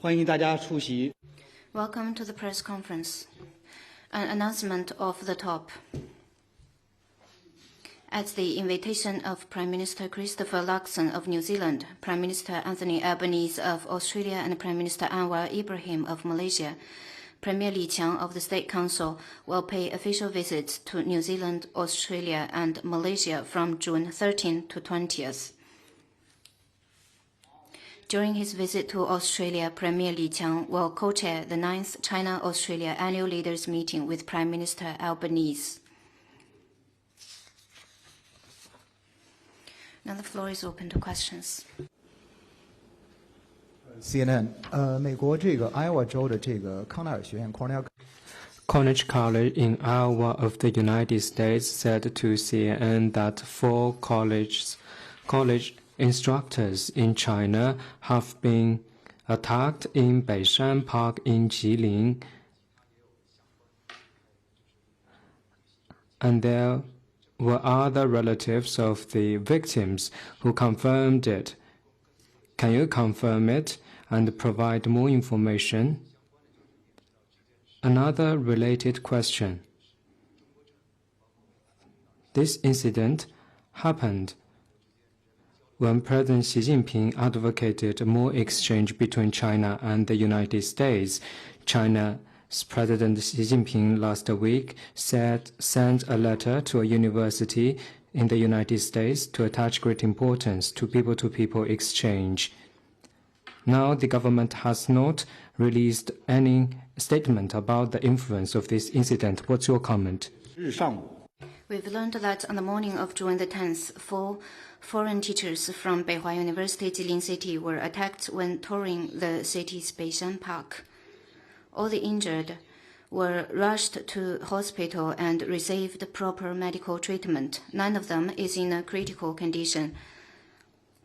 欢迎大家出席。 Welcome to the press conference. An announcement off the top. At the invitation of Prime Minister Christopher Luxon of New Zealand, Prime Minister Anthony Albanese of Australia, and Prime Minister Anwar Ibrahim of Malaysia, Premier Li Qiang of the State Council will pay official visits to New Zealand, Australia, and Malaysia from June 13 to 20th. During his visit to Australia, Premier Li Qiang will co-chair the 9th China-Australia Annual Leaders Meeting with Prime Minister Albanese. Now the floor is open to questions. CNN， 美国这个 Iowa 州的这个康奈尔学院 Cornell College in Iowa of the United States said to CNN that 4 college instructors in China have been attacked in Beishan Park in Jilin, and there were other relatives of the victims who confirmed it. Can you confirm it and provide more information? Another related question. This incident happened when President Xi Jinping advocated more exchange between China and the United States. China's President Xi Jinping last week sent a letter to a university in the United States to attach great importance to people-to-people exchange. Now the government has not released any statement about the influence of this incident. What's your comment? We've learned that on the morning of June the 10th, 4 foreign teachers from Beihua University, Jilin City, were attacked when touring the city's Beishan Park. All the injured were rushed to hospital and received proper medical treatment. None of them is in a critical condition.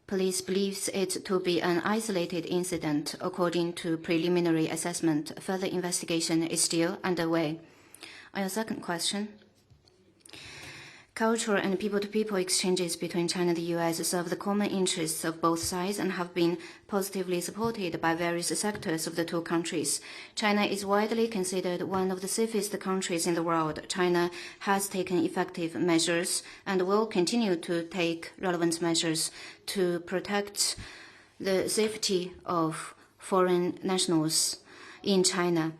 Police believes it to be an isolated incident. According to preliminary assessment, further investigation is still underway. On your second question, cultural and people-to-people exchanges between China and the U.S. serve the common interests of both sides and have been positively supported by various sectors of the two countries. China is widely considered one of the safest countries in the world. China has taken effective measures and will continue to take relevant measures to protect the safety of foreign nationals in China.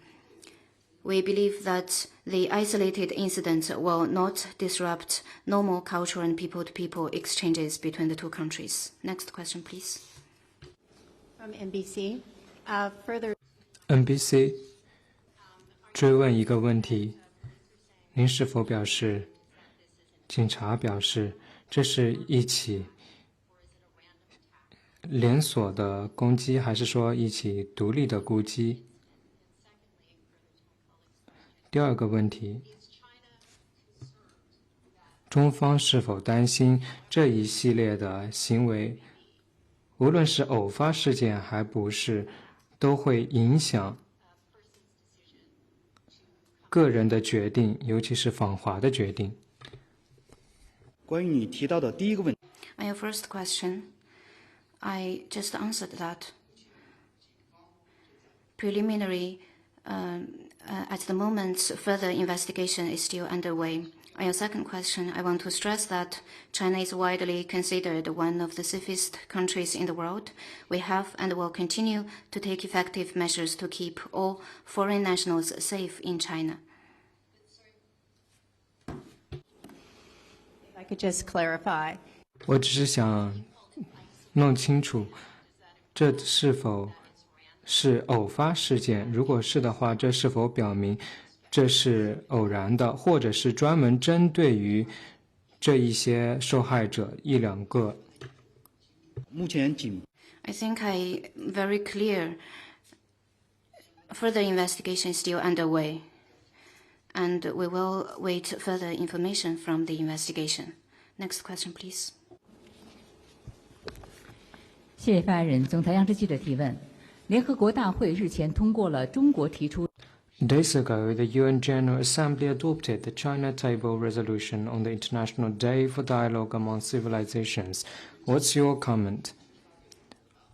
We believe that the isolated incident will not disrupt normal cultural and people-to-people exchanges between the two countries. Next question, please. From NBC, NBC 追问一个问题：您是否表示，警察表示这是一起连锁的攻击，还是说一起独立的攻击？第二个问题，中方是否担心这一系列的行为，无论是偶发事件还不是，都会影响个人的决定，尤其是访华的决定？关于你提到的第一个问题 On your first question, I just answered that. Preliminary, at the moment, further investigation is still underway. On your second question, I want to stress that China is widely considered one of the safest countries in the world. We have and will continue to take effective measures to keep all foreign nationals safe in China. if I could just clarify. 我只是想弄清楚，这是否是偶发事件？如果是的话，这是否表明这是偶然的，或者是专门针对于这一些受害者一两个？目前仅 I think I very clear. Further investigation is still underway, and we will wait further information from the investigation. Next question, please. 谢谢发言人。总台央视记者提问：联合国大会日前通过了中国提出。Days ago, the UN General Assembly adopted the China Table Resolution on the International Day for Dialogue Among Civilizations. What's your comment?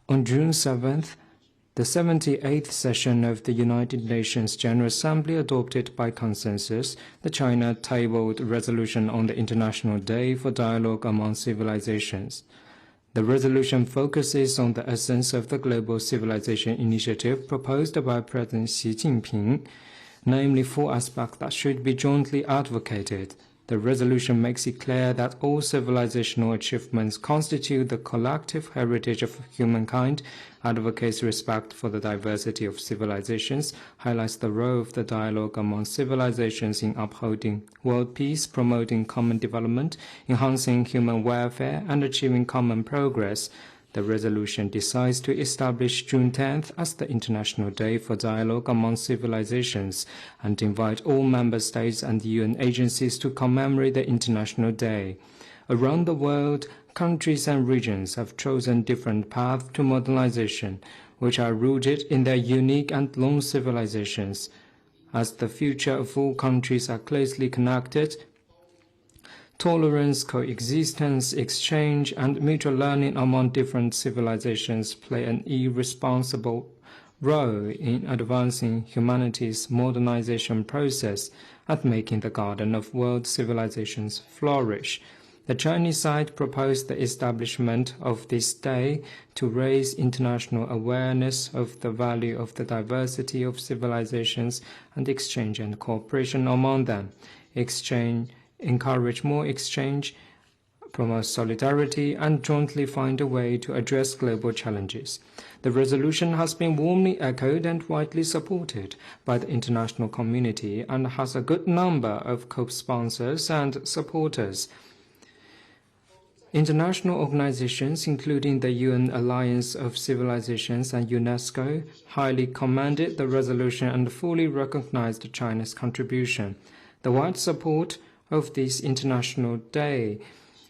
On June 7th, The 78th session of the United Nations General Assembly adopted by consensus the China-tabled resolution on the International Day for Dialogue Among Civilizations. The resolution focuses on the essence of the Global Civilization Initiative proposed by President Xi Jinping, namely 4 aspects that should be jointly advocated. The resolution makes it clear that all civilizational achievements constitute the collective heritage of humankind, advocates respect for the diversity of civilizations, highlights the role of the dialogue among civilizations in upholding world peace, promoting common development, enhancing human welfare, and achieving common progress. The resolution decides to establish June 10th as the International Day for Dialogue Among Civilizations and invite all member states and UN agencies to commemorate the International Day. Around the world, countries and regions have chosen different paths to modernization, which are rooted in their unique and long civilizations. As the future of all countries are closely connected, tolerance, coexistence, exchange, and mutual learning among different civilizations play an irresponsible role in advancing humanity's modernization process and making the garden of world civilizations flourish. The Chinese side proposed the establishment of this day to raise international awareness of the value of the diversity of civilizations and exchange and cooperation among them. Encourage more exchange, promote solidarity, and jointly find a way to address global challenges. The resolution has been warmly echoed and widely supported by the international community and has a good number of co-sponsors and supporters. International organizations, including the UN Alliance of Civilizations and UNESCO, highly commended the resolution and fully recognized China's contribution. The wide support of this International Day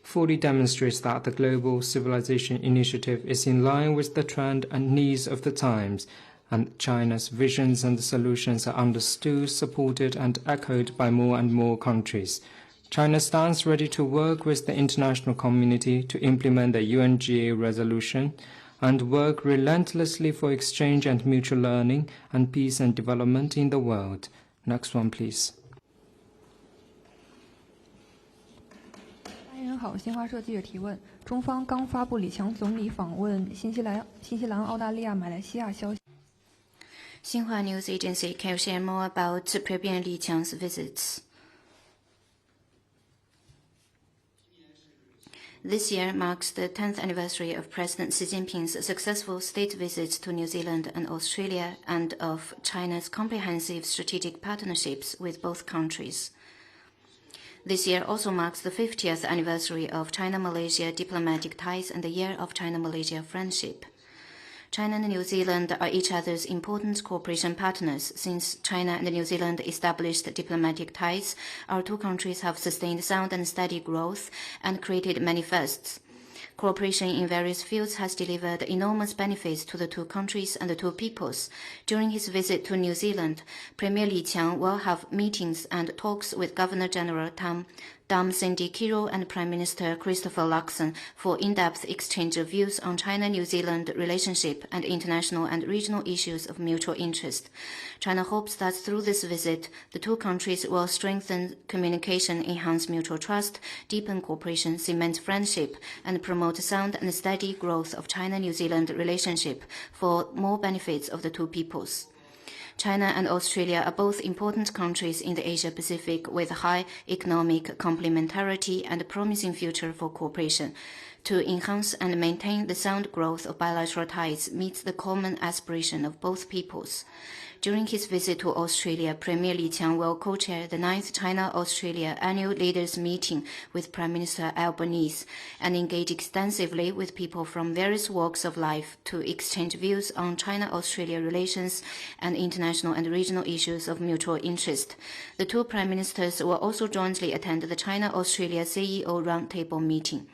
fully demonstrates that the Global Civilization Initiative is in line with the trend and needs of the times, and China's visions and solutions are understood, supported, and echoed by more and more countries. China stands ready to work with the international community to implement the UNGA resolution and work relentlessly for exchange and mutual learning and peace and development in the world. Next one, please. 好，新华社记者提问：中方刚发布李强总理访问新西兰、澳大利亚、马来西亚消息。Xinhua News Agency can share more about Premier Li Qiang's visits. This year marks the 10th anniversary of President Xi Jinping's successful state visits to New Zealand and Australia and of China's comprehensive strategic partnerships with both countries. This year also marks the 50th anniversary of China-Malaysia diplomatic ties and the year of China-Malaysia friendship. China and New Zealand are each other's important cooperation partners. Since China and New Zealand established diplomatic ties, our two countries have sustained sound and steady growth and created many firsts. Cooperation in various fields has delivered enormous benefits to the two countries and the two peoples. During his visit to New Zealand, Premier Li Qiang will have meetings and talks with Governor-General Dam Cindy Kiro and Prime Minister Christopher Luxon for in-depth exchange of views on China-New Zealand relationship and international and regional issues of mutual interest. China hopes that through this visit, the two countries will strengthen communication, enhance mutual trust, deepen cooperation, cement friendship, and promote sound and steady growth of China-New Zealand relationship for more benefits of the two peoples. China and Australia are both important countries in the Asia-Pacific with high economic complementarity and a promising future for cooperation. To enhance and maintain the sound growth of bilateral ties meets the common aspiration of both peoples. During his visit to Australia, Premier Li Qiang will co-chair the 9th China-Australia Annual Leaders Meeting with Prime Minister Albanese and engage extensively with people from various walks of life to exchange views on China-Australia relations and international and regional issues of mutual interest. The two Prime Ministers will also jointly attend the China-Australia CEO Roundtable meeting.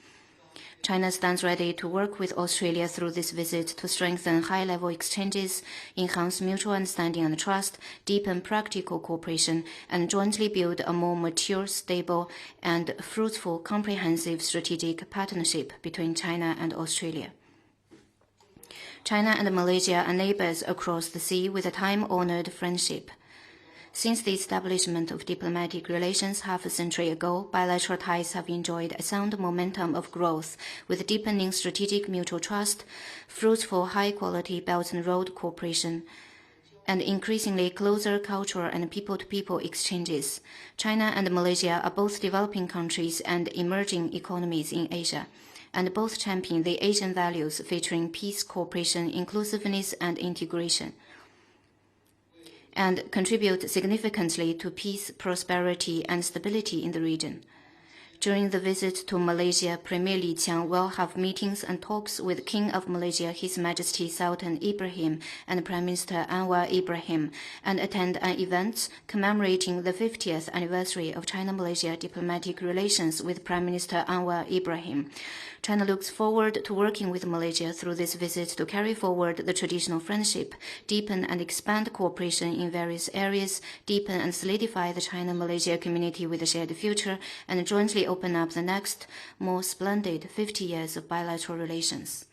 China stands ready to work with Australia through this visit to strengthen high-level exchanges, enhance mutual understanding and trust, deepen practical cooperation, and jointly build a more mature, stable, and fruitful comprehensive strategic partnership between China and Australia. China and Malaysia are neighbors across the sea with a time-honored friendship. Since the establishment of diplomatic relations half a century ago, bilateral ties have enjoyed a sound momentum of growth, with deepening strategic mutual trust, fruitful high-quality Belt and Road cooperation, and increasingly closer cultural and people-to-people exchanges. China and Malaysia are both developing countries and emerging economies in Asia, and both champion the Asian values featuring peace, cooperation, inclusiveness, and integration, and contribute significantly to peace, prosperity, and stability in the region. During the visit to Malaysia, Premier Li Qiang will have meetings and talks with King of Malaysia, His Majesty Sultan Ibrahim, and Prime Minister Anwar Ibrahim, and attend an event commemorating the 50th anniversary of China-Malaysia diplomatic relations with Prime Minister Anwar Ibrahim. China looks forward to working with Malaysia through this visit to carry forward the traditional friendship, deepen and expand cooperation in various areas, deepen and solidify the China-Malaysia community with a shared future, and jointly open up the next, more splendid 50 years of bilateral relations.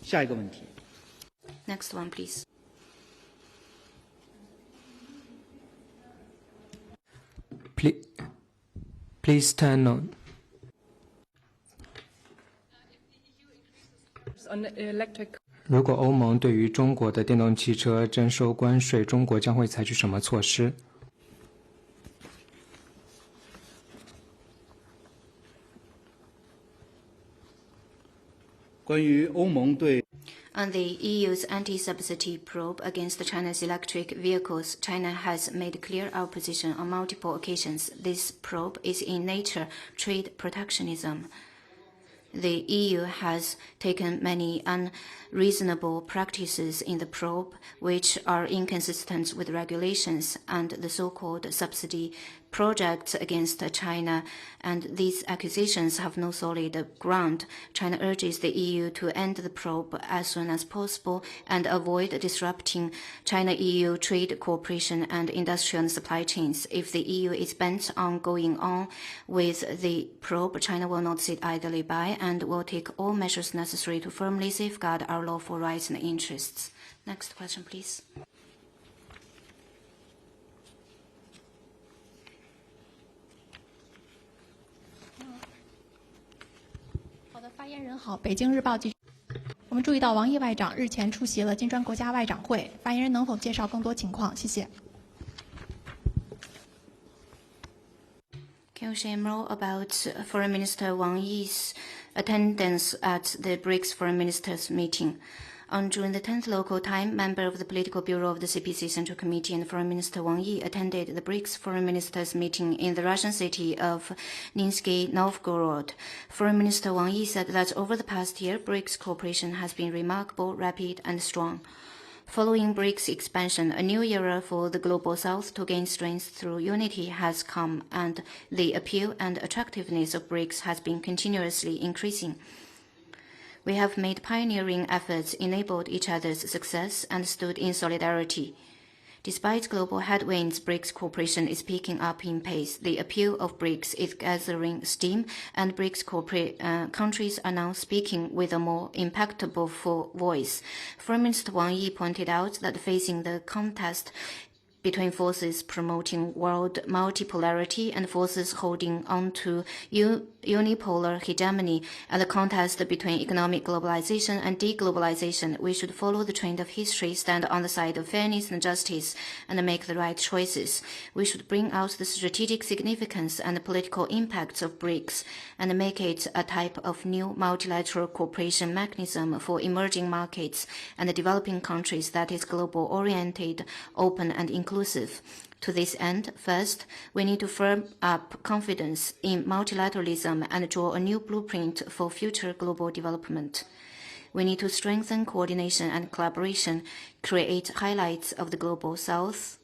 下一个问题。 Next one, please. Please turn on. On electric. 如果欧盟对于中国的电动汽车征收关税，中国将会采取什么措施？ 关于欧盟对 On the EU's anti-subsidy probe against China's electric vehicles, China has made clear our position on multiple occasions. This probe is in nature trade protectionism. The EU has taken many unreasonable practices in the probe, which are inconsistent with regulations and the so-called subsidy projects against China, and these accusations have no solid ground. China urges the EU to end the probe as soon as possible and avoid disrupting China-EU trade cooperation and industrial and supply chains. If the EU is bent on going on with the probe, China will not sit idly by and will take all measures necessary to firmly safeguard our lawful rights and interests. Next question, please. 发言人好，北京日报记者。我们注意到王毅外长日前出席了金砖国家外长会，发言人能否介绍更多情况？谢谢。Can you share more about Foreign Minister Wang Yi's attendance at the BRICS Foreign Ministers meeting? On June 10th local time, member of the Political Bureau of the CPC Central Committee and Foreign Minister Wang Yi attended the BRICS Foreign Ministers meeting in the Russian city of Nizhny Novgorod. Foreign Minister Wang Yi said that over the past year, BRICS cooperation has been remarkable, rapid, and strong. Following BRICS expansion, a new era for the Global South to gain strength through unity has come, and the appeal and attractiveness of BRICS has been continuously increasing. We have made pioneering efforts, enabled each other's success, and stood in solidarity. Despite global headwinds, BRICS cooperation is picking up in pace. The appeal of BRICS is gathering steam, and BRICS countries are now speaking with a more impactful voice. Foreign Minister Wang Yi pointed out that facing the contest between forces promoting world multipolarity and forces holding on to unipolar hegemony, and the contest between economic globalization and deglobalization, we should follow the trend of history, stand on the side of fairness and justice, and make the right choices. We should bring out the strategic significance and the political impacts of BRICS and make it a type of new multilateral cooperation mechanism for emerging markets and developing countries that is global-oriented, open, and inclusive. To this end, first, we need to firm up confidence in multilateralism and draw a new blueprint for future global development. We need to strengthen coordination and collaboration, create highlights of the Global South,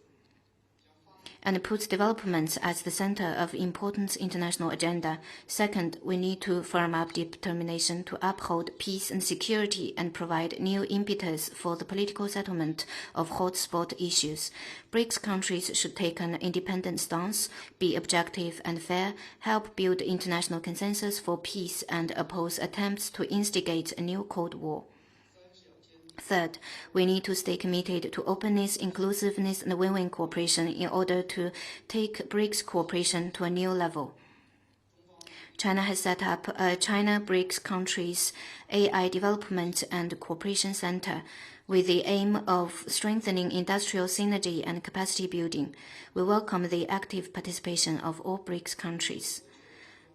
and puts development at the center of important international agenda. Second, we need to firm up determination to uphold peace and security and provide new impetus for the political settlement of hotspot issues. BRICS countries should take an independent stance, be objective and fair, help build international consensus for peace, and oppose attempts to instigate a new Cold War. Third, we need to stay committed to openness, inclusiveness, and win-win cooperation in order to take BRICS cooperation to a new level. China has set up a China-BRICS Countries AI Development and Cooperation Center with the aim of strengthening industrial synergy and capacity building. We welcome the active participation of all BRICS countries.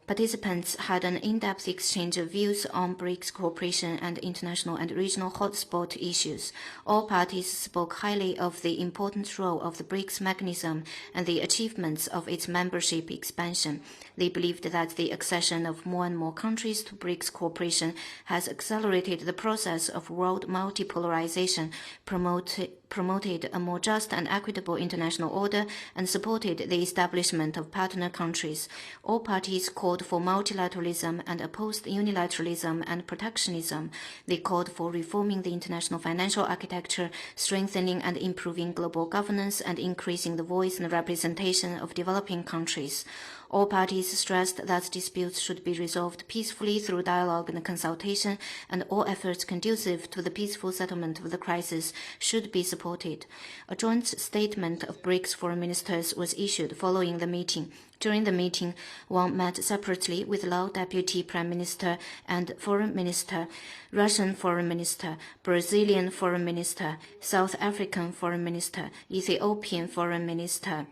Participants had an in-depth exchange of views on BRICS cooperation and international and regional hotspot issues. All parties spoke highly of the important role of the BRICS mechanism and the achievements of its membership expansion. They believed that the accession of more and more countries to BRICS cooperation has accelerated the process of world multipolarization, promoted a more just and equitable international order, and supported the establishment of partner countries. All parties called for multilateralism and opposed unilateralism and protectionism. They called for reforming the international financial architecture, strengthening and improving global governance, and increasing the voice and representation of developing countries. All parties stressed that disputes should be resolved peacefully through dialogue and consultation, and all efforts conducive to the peaceful settlement of the crisis should be supported. A joint statement of BRICS Foreign Ministers was issued following the meeting. During the meeting, Wang met separately with Lao Deputy Prime Minister and Foreign Minister, Russian Foreign Minister, Brazilian Foreign Minister, South African Foreign Minister, Ethiopian Foreign Minister,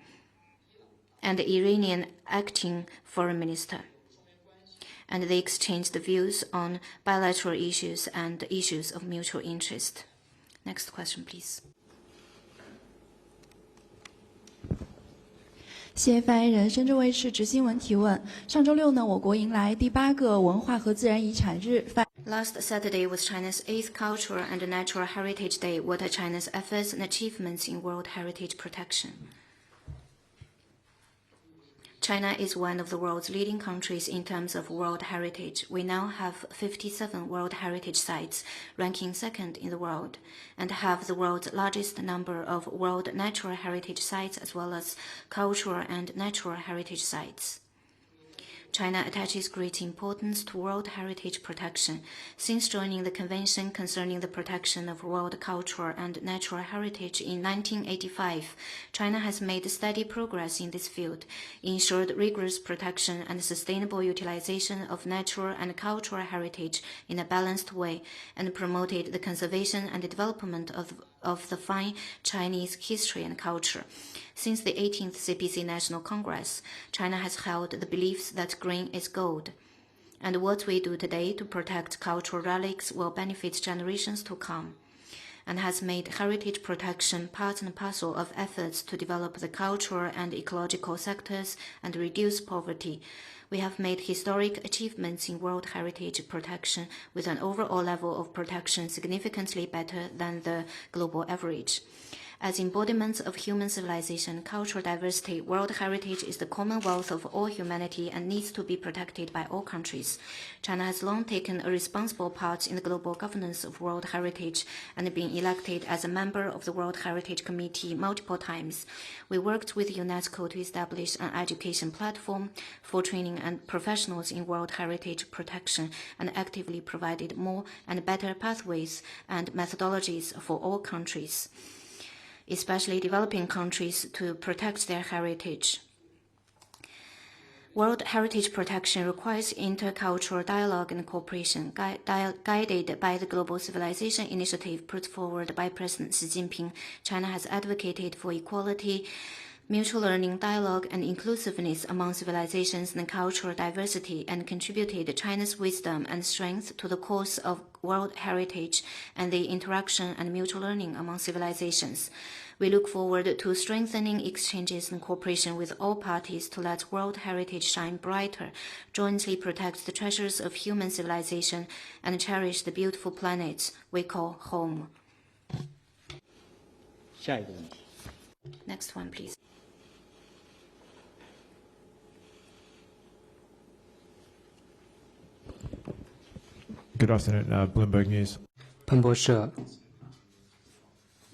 and the Iranian acting foreign minister. And they exchanged views on bilateral issues and issues of mutual interest. Next question, please. 谢谢发言人。深圳卫视执新闻提问：上周六呢，我国迎来第8个文化和自然遗产日。 Last Saturday was China's 8th Cultural and Natural Heritage Day. What are China's efforts and achievements in World Heritage protection? China is one of the world's leading countries in terms of world heritage. We now have 57 World Heritage sites, ranking second in the world, and have the world's largest number of World Natural Heritage sites as well as cultural and natural heritage sites. China attaches great importance to World Heritage protection. Since joining the Convention concerning the protection of world cultural and natural heritage in 1985, China has made steady progress in this field, ensured rigorous protection and sustainable utilization of natural and cultural heritage in a balanced way, and promoted the conservation and development of the fine Chinese history and culture. Since the 18th CPC National Congress, China has held the beliefs that green is gold, and what we do today to protect cultural relics will benefit generations to come, and has made heritage protection part and parcel of efforts to develop the cultural and ecological sectors and reduce poverty. We have made historic achievements in World Heritage protection with an overall level of protection significantly better than the global average. As embodiments of human civilization, cultural diversity, World Heritage is the commonwealth of all humanity and needs to be protected by all countries. China has long taken a responsible part in the global governance of World Heritage and been elected as a member of the World Heritage Committee multiple times. We worked with UNESCO to establish an education platform for training and professionals in World Heritage protection and actively provided more and better pathways and methodologies for all countries, especially developing countries, to protect their heritage. World Heritage protection requires intercultural dialogue and cooperation, guided by the Global Civilization Initiative put forward by President Xi Jinping. China has advocated for equality, mutual learning, dialogue, and inclusiveness among civilizations and cultural diversity, and contributed China's wisdom and strength to the cause of World Heritage and the interaction and mutual learning among civilizations. We look forward to strengthening exchanges and cooperation with all parties to let World Heritage shine brighter, jointly protect the treasures of human civilization, and cherish the beautiful planet we call home. 下一个问题。 Next one, please. Good afternoon, Bloomberg News. 彭博社，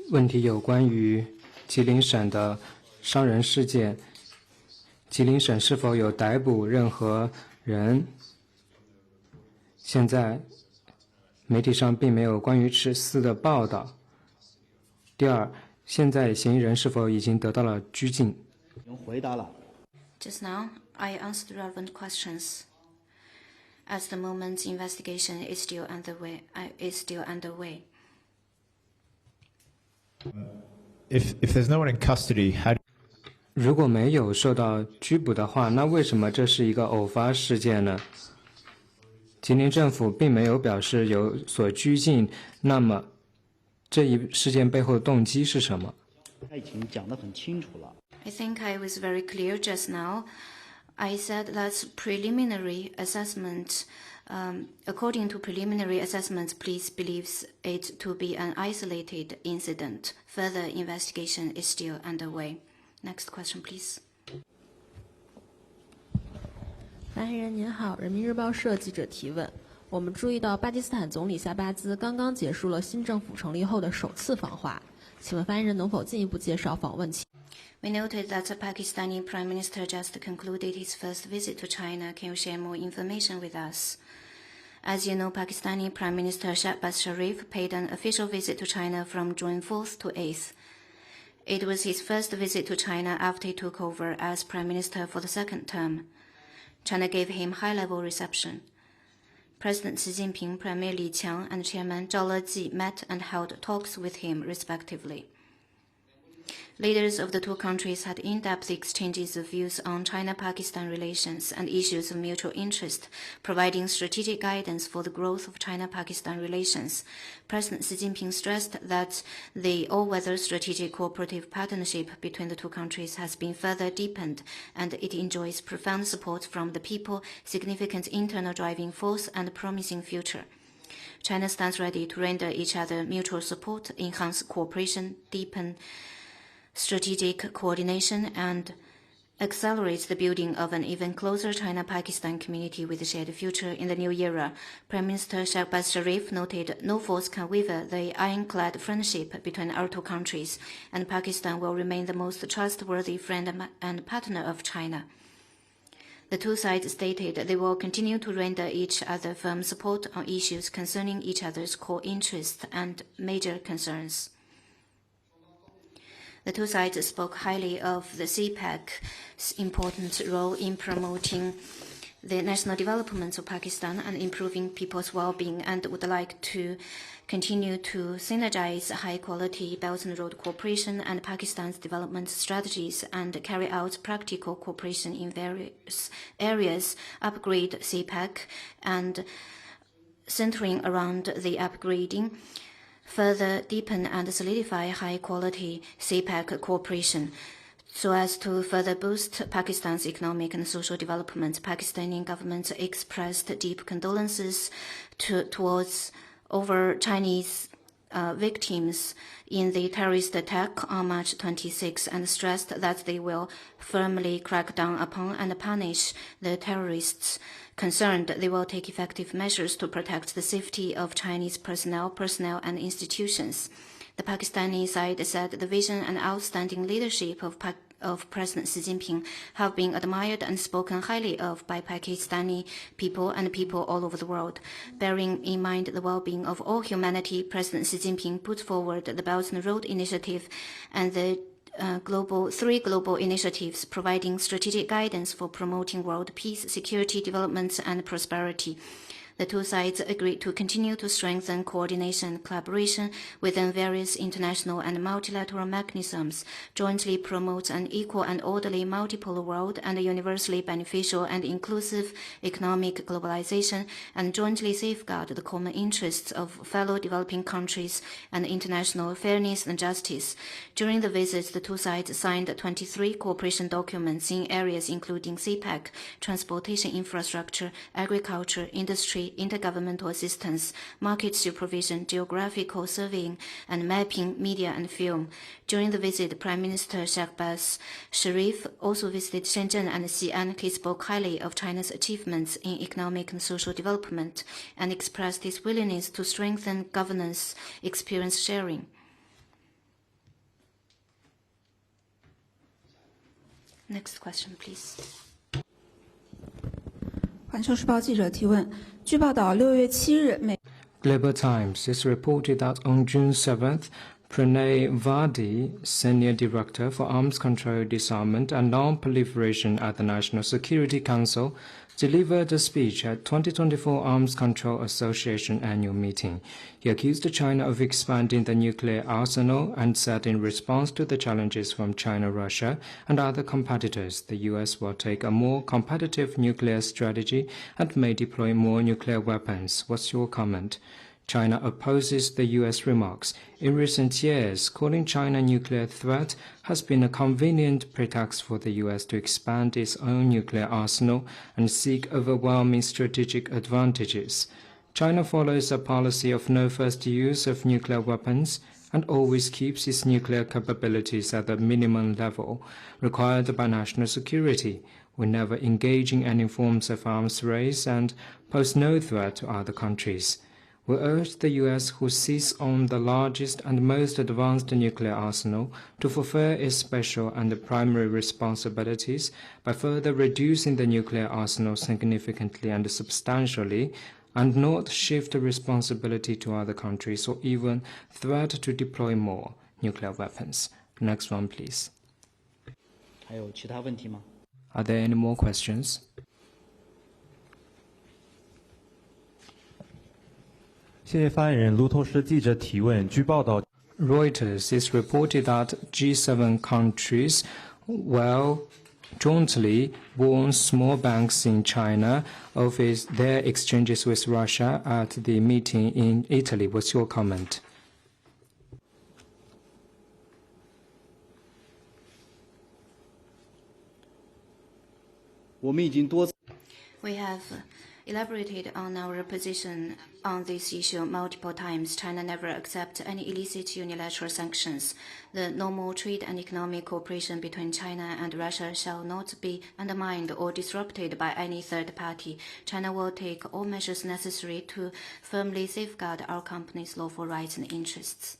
问题有关于吉林省的伤人事件，吉林省是否有逮捕任何人？现在媒体上并没有关于此事的报道。第二，现在嫌疑人是否已经得到了拘禁？回答了。Just now, I answered relevant questions. At the moment, investigation is still underway. If there's no one in custody, how? 如果没有受到拘捕的话，那为什么这是一个偶发事件呢？吉林政府并没有表示有所拘禁，那么这一事件背后的动机是什么？他已经讲得很清楚了。I think I was very clear just now. I said that preliminary assessment, according to preliminary assessment, police believes it to be an isolated incident. Further investigation is still underway. Next question, please. 发言人您好，人民日报社记者提问。我们注意到巴基斯坦总理夏巴兹刚刚结束了新政府成立后的首次访华，请问发言人能否进一步介绍访问情？ We noted that the Pakistani Prime Minister just concluded his first visit to China. Can you share more information with us? As you know, Pakistani Prime Minister Shahbaz Sharif paid an official visit to China from June 4th to 8th. It was his first visit to China after he took over as Prime Minister for the second term. China gave him high-level reception. President Xi Jinping, Premier Li Qiang, and Chairman Zhao Leji met and held talks with him, respectively. Leaders of the two countries had in-depth exchanges of views on China-Pakistan relations and issues of mutual interest, providing strategic guidance for the growth of China-Pakistan relations. President Xi Jinping stressed that the all-weather strategic cooperative partnership between the two countries has been further deepened, and it enjoys profound support from the people, significant internal driving force, and a promising future. China stands ready to render each other mutual support, enhance cooperation, deepen strategic coordination, and accelerates the building of an even closer China-Pakistan community with a shared future in the new era. Prime Minister Shahbaz Sharif noted no force can wither the ironclad friendship between our two countries, and Pakistan will remain the most trustworthy friend and partner of China. The two sides stated they will continue to render each other firm support on issues concerning each other's core interests and major concerns. The two sides spoke highly of the CPEC's important role in promoting the national development of Pakistan and improving people's well-being, and would like to continue to synergize high-quality Belt and Road cooperation and Pakistan's development strategies and carry out practical cooperation in various areas, upgrade CPEC, and centering around the upgrading, further deepen and solidify high-quality CPEC cooperation so as to further boost Pakistan's economic and social development. Pakistani government expressed deep condolences towards over Chinese victims in the terrorist attack on March 26 and stressed that they will firmly crack down upon and punish the terrorists concerned. They will take effective measures to protect the safety of Chinese personnel, and institutions. The Pakistani side said the vision and outstanding leadership of President Xi Jinping have been admired and spoken highly of by Pakistani people and people all over the world. Bearing in mind the well-being of all humanity, President Xi Jinping put forward the Belt and Road Initiative and the three global initiatives providing strategic guidance for promoting world peace, security, development, and prosperity. The two sides agreed to continue to strengthen coordination and collaboration within various international and multilateral mechanisms, jointly promote an equal and orderly multipolar world and a universally beneficial and inclusive economic globalization, and jointly safeguard the common interests of fellow developing countries and international fairness and justice. During the visit, the two sides signed 23 cooperation documents in areas including CPEC, transportation infrastructure, agriculture, industry, diplomacy, intergovernmental assistance, market supervision, geographical surveying and mapping, media and film. During the visit, Prime Minister Shahbaz Sharif also visited Shenzhen and Xi'an. He spoke highly of China's achievements in economic and social development and expressed his willingness to strengthen governance experience sharing. Next question, please. 环球时报记者提问：据报道，6月7日，美 Global Times has reported that on June 7th, Pranay Vadi, Senior Director for Arms Control, Disarmament and Non-Proliferation at the National Security Council, delivered a speech at 2024 Arms Control Association annual meeting. He accused China of expanding the nuclear arsenal and said in response to the challenges from China, Russia, and other competitors, the U.S. will take a more competitive nuclear strategy and may deploy more nuclear weapons. What's your comment? China opposes the U.S. remarks. In recent years, calling China a nuclear threat has been a convenient pretext for the U.S. to expand its own nuclear arsenal and seek overwhelming strategic advantages. China follows a policy of no first use of nuclear weapons and always keeps its nuclear capabilities at the minimum level required by national security. We never engage in any forms of arms race and pose no threat to other countries. We urge the U.S., who sits on the largest and most advanced nuclear arsenal, to fulfill its special and primary responsibilities by further reducing the nuclear arsenal significantly and substantially, and not shift responsibility to other countries or even threat to deploy more nuclear weapons. Next one, please. 还有其他问题吗？ Are there any more questions? 谢谢发言人。路透社记者提问：据报道 Reuters is reported that G7 countries will jointly warn small banks in China of their exchanges with Russia at the meeting in Italy. What's your comment? We have elaborated on our position on this issue multiple times. China never accepts any illicit unilateral sanctions. The normal trade and economic cooperation between China and Russia shall not be undermined or disrupted by any third party. China will take all measures necessary to firmly safeguard our company's lawful rights and interests.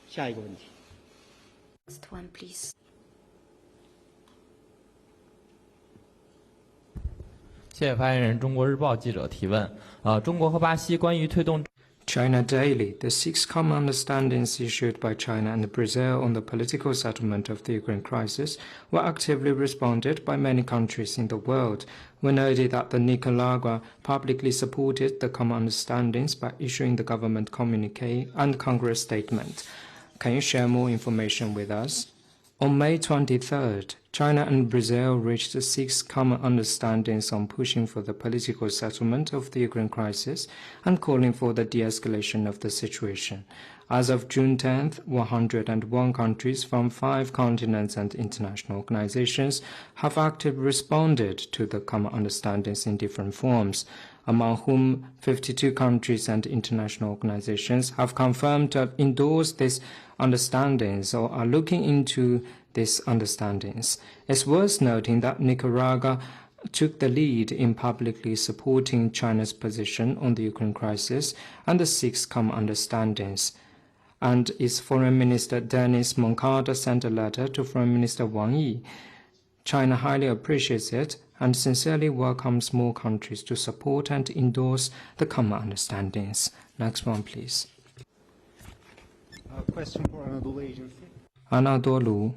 下一个问题。 Next one, please. 谢谢发言人。中国日报记者提问：中国和巴西关于推动 China Daily, the 6 common understandings issued by China and Brazil on the political settlement of the Ukraine crisis were actively responded by many countries in the world. We noted that the Nicaragua publicly supported the common understandings by issuing the government communique and Congress statement. Can you share more information with us? On May 23rd, China and Brazil reached 6 common understandings on pushing for the political settlement of the Ukraine crisis and calling for the de-escalation of the situation. As of June 10th, 101 countries from 5 continents and international organizations have actively responded to the common understandings in different forms, among whom 52 countries and international organizations have confirmed to endorse these understandings or are looking into these understandings. It's worth noting that Nicaragua took the lead in publicly supporting China's position on the Ukraine crisis and the 6 common understandings. And its Foreign Minister Denis Moncada sent a letter to Foreign Minister Wang Yi. China highly appreciates it and sincerely welcomes more countries to support and endorse the common understandings. Next one, please. A question for Anadolu Agency. 阿纳多卢，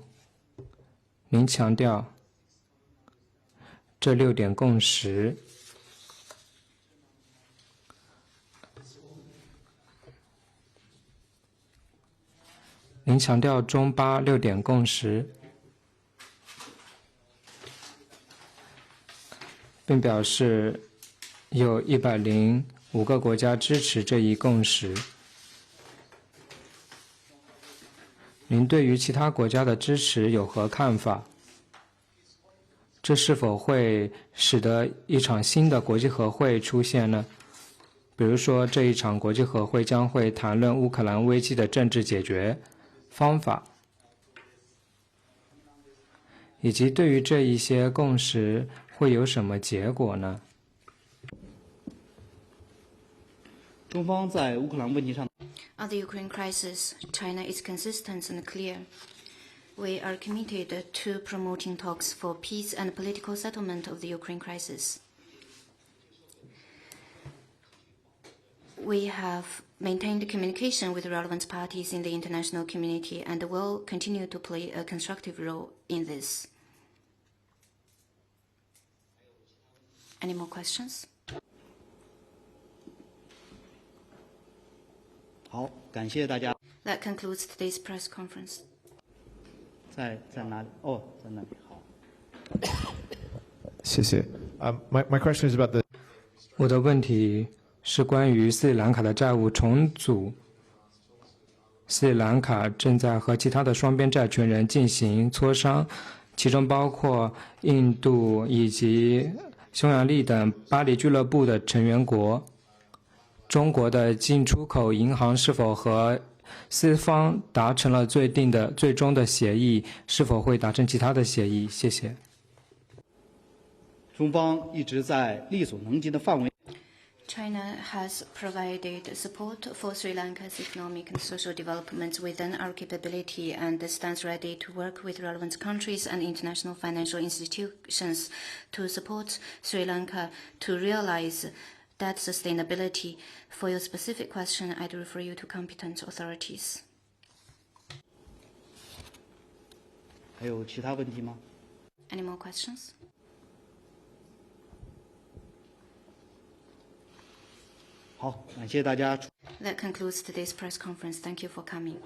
您强调这6点共识中巴6点共识，并表示有105个国家支持这一共识。您对于其他国家的支持有何看法？这是否会使得一场新的国际和会出现呢？比如说，这一场国际和会将会谈论乌克兰危机的政治解决方法，以及对于这一些共识会有什么结果呢？中方在乌克兰问题上 On the Ukraine crisis, China is consistent and clear. We are committed to promoting talks for peace and political settlement of the Ukraine crisis. We have maintained communication with relevant parties in the international community and will continue to play a constructive role in this. Any more questions? 好，感谢大家。 That concludes today's press conference. 在哪里？哦，在那里。好。谢谢。My question is about the. 我的问题是关于斯里兰卡的债务重组。斯里兰卡正在和其他的双边债权人进行磋商，其中包括印度以及匈牙利等巴黎俱乐部的成员国。中国的进出口银行是否和斯方达成了最终的协议？是否会达成其他的协议？谢谢。中方一直在力所能及的范围。 China has provided support for Sri Lanka's economic and social development within our capability and stands ready to work with relevant countries and international financial institutions to support Sri Lanka to realize debt sustainability. For your specific question, I'd refer you to competent authorities. 还有其他问题吗？ Any more questions? 好，感谢大家。 That concludes today's press conference. Thank you for coming.